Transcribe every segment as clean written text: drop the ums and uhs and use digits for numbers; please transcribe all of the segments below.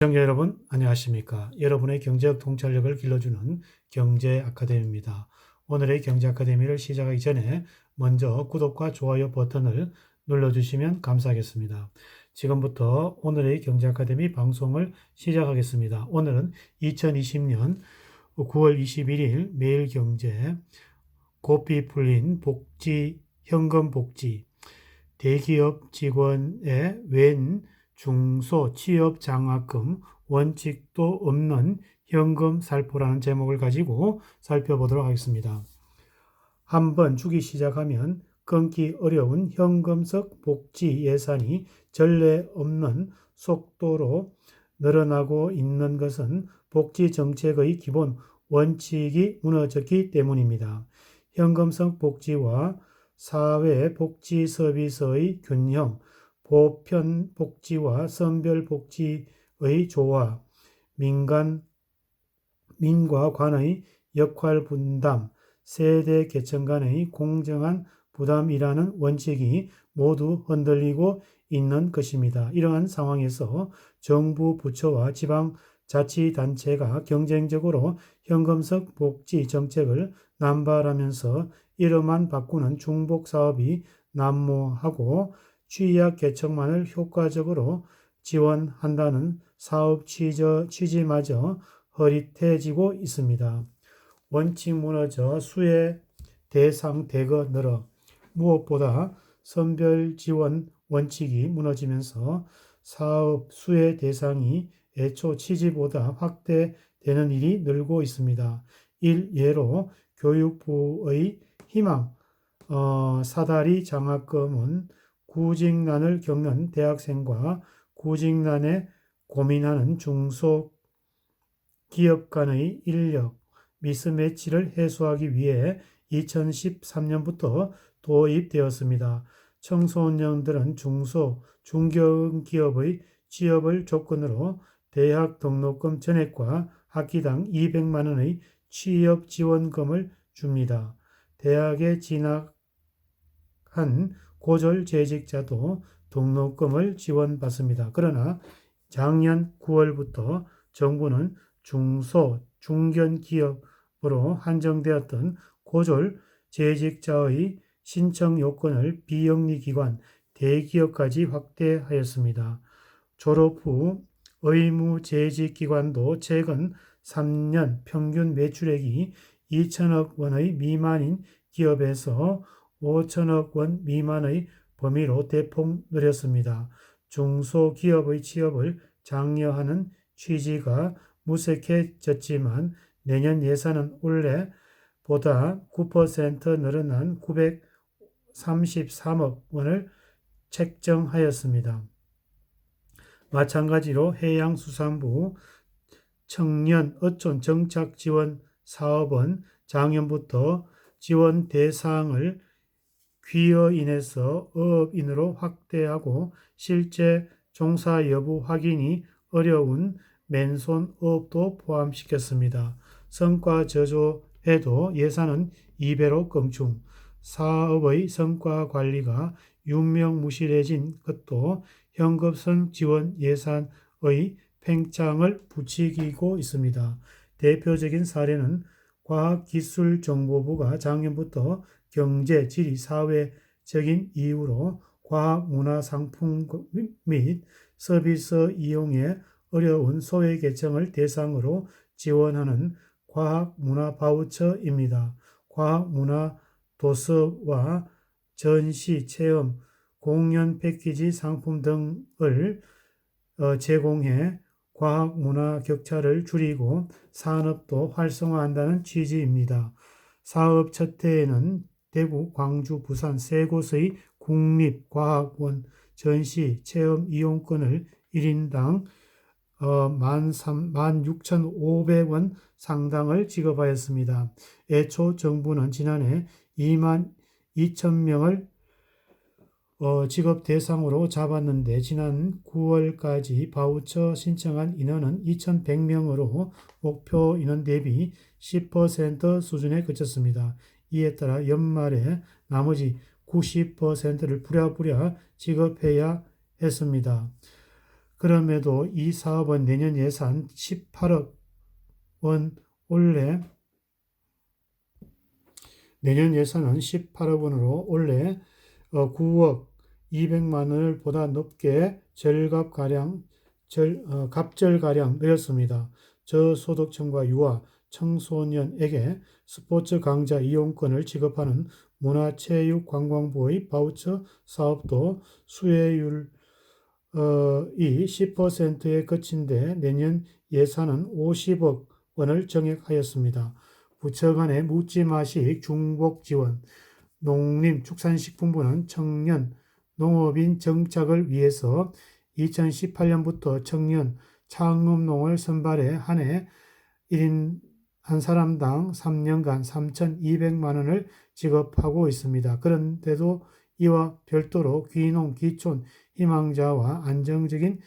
시청자 여러분, 안녕하십니까? 여러분의 경제적 통찰력을 길러주는 경제 아카데미입니다. 오늘의 경제 아카데미를 시작하기 전에 먼저 구독과 좋아요 버튼을 눌러주시면 감사하겠습니다. 지금부터 오늘의 경제 아카데미 방송을 시작하겠습니다. 오늘은 2020년 9월 21일 매일경제 고삐 풀린 복지, 현금 복지, 대기업 직원의 웬 중소 취업 장학금 원칙도 없는 현금 살포라는 제목을 가지고 살펴보도록 하겠습니다. 한번 주기 시작하면 끊기 어려운 현금성 복지 예산이 전례 없는 속도로 늘어나고 있는 것은 복지 정책의 기본 원칙이 무너졌기 때문입니다. 현금성 복지와 사회 복지 서비스의 균형, 보편 복지와 선별 복지의 조화, 민과 관의 역할 분담, 세대 계층 간의 공정한 부담이라는 원칙이 모두 흔들리고 있는 것입니다. 이러한 상황에서 정부 부처와 지방자치단체가 경쟁적으로 현금성 복지 정책을 남발하면서 이름만 바꾸는 중복 사업이 난무하고 취약계층만을 효과적으로 지원한다는 사업 취지마저 흐릿해지고 있습니다. 원칙 무너져 수혜 대상 대거 늘어 무엇보다 선별 지원 원칙이 무너지면서 사업 수혜 대상이 애초 취지보다 확대되는 일이 늘고 있습니다. 일예로 교육부의 희망 사다리 장학금은 구직난을 겪는 대학생과 구직난에 고민하는 중소기업 간의 인력 미스매치를 해소하기 위해 2013년부터 도입되었습니다. 청소년들은 중견기업의 취업을 조건으로 대학 등록금 전액과 학기당 200만 원의 취업 지원금을 줍니다. 대학에 진학한 고졸 재직자도 등록금을 지원받습니다. 그러나 작년 9월부터 정부는 중견기업으로 한정되었던 고졸 재직자의 신청 요건을 비영리기관, 대기업까지 확대하였습니다. 졸업 후 의무재직기관도 최근 3년 평균 매출액이 2천억 원의 미만인 기업에서 5천억 원 미만의 범위로 대폭 늘었습니다. 중소기업의 취업을 장려하는 취지가 무색해졌지만 내년 예산은 올해보다 9% 늘어난 933억 원을 책정하였습니다. 마찬가지로 해양수산부 청년 어촌 정착 지원 사업은 작년부터 지원 대상을 귀여인에서 어업인으로 확대하고 실제 종사 여부 확인이 어려운 맨손업도 포함시켰습니다. 성과 저조에도 예산은 2배로 긍충. 사업의 성과 관리가 유명무실해진 것도 현금성 지원 예산의 팽창을 부추기고 있습니다. 대표적인 사례는 과학기술정보부가 작년부터 경제, 지리, 사회적인 이유로 과학문화상품 및 서비스 이용에 어려운 소외계층을 대상으로 지원하는 과학문화바우처입니다. 과학문화도서와 전시, 체험, 공연 패키지 상품 등을 제공해 과학문화 격차를 줄이고 산업도 활성화한다는 취지입니다. 사업 첫 해에는 대구, 광주, 부산 세 곳의 국립과학원 전시 체험 이용권을 1인당 16,500원 상당을 지급하였습니다. 애초 정부는 지난해 2만 2천 명을 지급 대상으로 잡았는데 지난 9월까지 바우처 신청한 인원은 2,100명으로 목표 인원 대비 10% 수준에 그쳤습니다. 이에 따라 연말에 나머지 90%를 부랴부랴 지급해야 했습니다. 그럼에도 이 사업은 내년 예산 18억 원 올해 내년 예산은 18억 원으로 올해 9억 200만 원을 보다 높게 갑절가량 늘렸습니다. 저소득층과 유아, 청소년에게 스포츠 강좌 이용권을 지급하는 문화체육관광부의 바우처 사업도 수혜율이 10%에 그친데 내년 예산은 50억 원을 정액하였습니다. 부처 간의 묻지마식 중복 지원, 농림축산식품부는 청년 농업인 정착을 위해서 2018년부터 청년 창업농을 선발해 한 해 1인 한 사람당 3년간 3,200만 원을 지급하고 있습니다. 그런데도 이와 별도로 귀농, 귀촌 희망자와 안정적인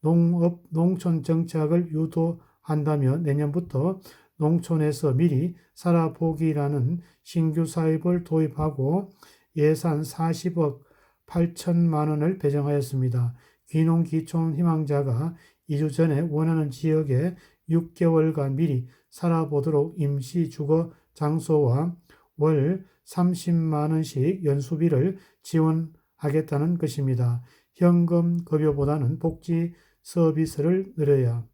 농촌 정착을 유도한다며 내년부터 농촌에서 미리 살아보기라는 신규 사업을 도입하고 예산 40억 8천만 원을 배정하였습니다. 귀농 귀촌 희망자가 2주 전에 원하는 지역에 6개월간 미리 살아보도록 임시 주거 장소와 월 30만 원씩 연수비를 지원하겠다는 것입니다. 현금 급여보다는 복지 서비스를 늘려야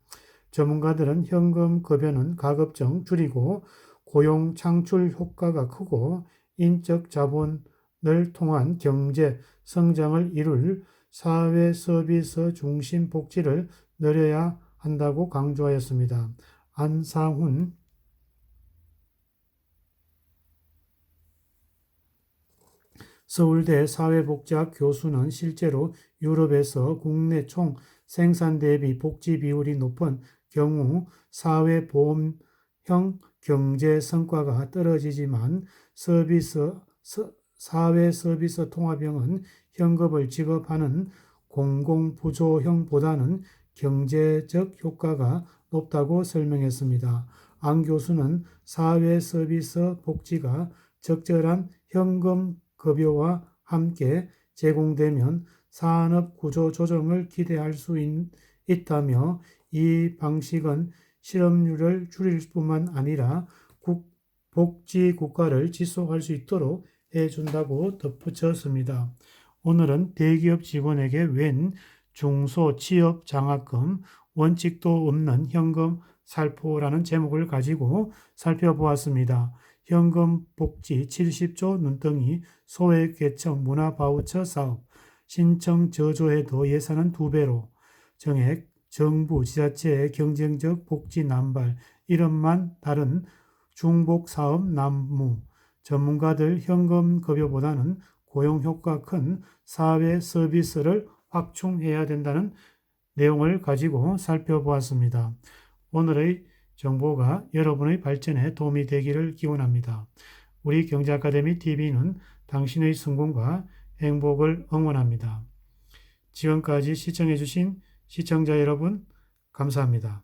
전문가들은 현금 급여는 가급적 줄이고 고용 창출 효과가 크고 인적 자본을 통한 경제 성장을 이룰 사회 서비스 중심 복지를 늘려야 한다고 강조하였습니다. 안상훈 서울대 사회복지학 교수는 실제로 유럽에서 국내 총 생산 대비 복지 비율이 높은 경우 사회보험형 경제 성과가 떨어지지만 사회서비스 통합형은 현금을 지급하는 공공부조형보다는 경제적 효과가 높다고 설명했습니다. 안 교수는 사회서비스 복지가 적절한 현금 급여와 함께 제공되면 산업 구조 조정을 기대할 수 있다며 이 방식은 실업률을 줄일 뿐만 아니라 복지 국가를 지속할 수 있도록 해준다고 덧붙였습니다. 오늘은 대기업 직원에게 웬 중소취업 장학금, 원칙도 없는 현금 살포라는 제목을 가지고 살펴보았습니다. 현금 복지 70조 눈덩이 소외계층 문화바우처 사업 신청 저조해도 예산은 2배로 정액 정부 지자체의 경쟁적 복지 남발 이름만 다른 중복사업 난무 전문가들 현금 급여보다는 고용효과 큰 사회 서비스를 확충해야 된다는 내용을 가지고 살펴보았습니다. 오늘의 정보가 여러분의 발전에 도움이 되기를 기원합니다. 우리 경제아카데미 TV는 당신의 성공과 행복을 응원합니다. 지금까지 시청해 주신 시청자 여러분 감사합니다.